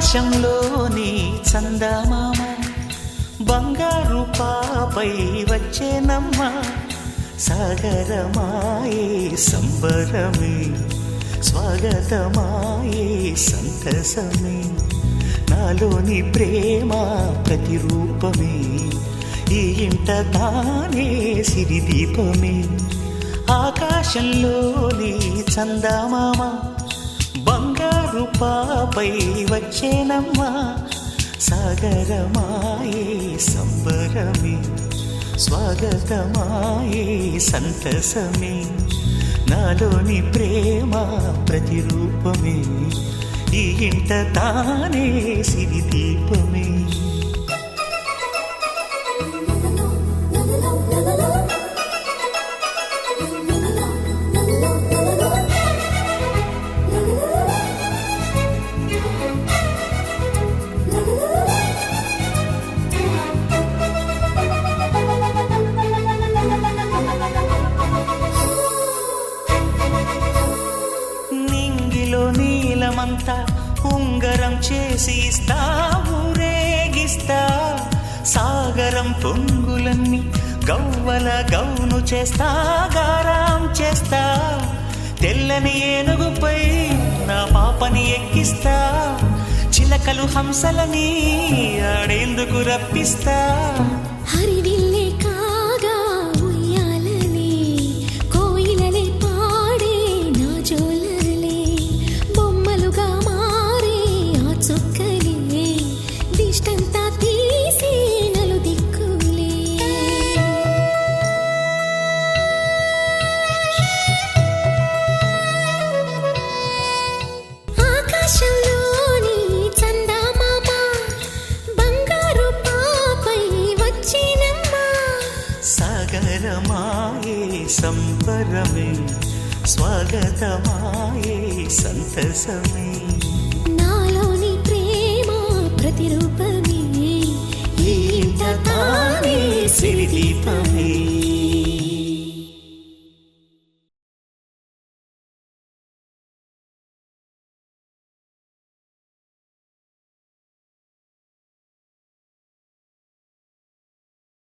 ఆకాశంలోని చందమామ బంగారు పాపై వచ్చేనమ్మ సాగరమాయే సంబరమే స్వాగతమాయే సంతసమే నాలోని ప్రేమ ప్రతిరూపమే ఈ ఇంట తానే సిరిదీపమే ఆకాశంలోని చందమామ బంగారు పాపై వచ్చేనమ్మా సాగరమాయే సంబరమే స్వాగతమాయే సంతసమే నాలోని ప్రేమ ప్రతిరూపమే ఈ ఇంట తానే సిరిదీపమే నీలమంతా ఉంగరం చేసి ఇస్తా ఊరేగిస్తా సాగరం పొంగులన్నీ గవ్వల గౌను చేస్తా గారాం చేస్తా తెల్లని ఏనుగుపై నా పాపని ఎక్కిస్తా చిలకలు హంసలని ఆడేందుకు రప్పిస్తా హరివిల్లే కాగా ఉయ్యాలనే కోయిలనే పాడే నా జోలలే బొమ్మలుగా మారే ఆ చుక్కలే దిష్టంతా తీసి నలు దిక్కులే ఆకాశంలోని చందమామ బంగారు పాపై వచ్చినమ్మా సాగరమాయే సంబరమే స్వాగతమాయే సంతసమే నాలోని ప్రేమ ప్రతిరూపమే ఈ ఇంట తానే సిరిదీపమే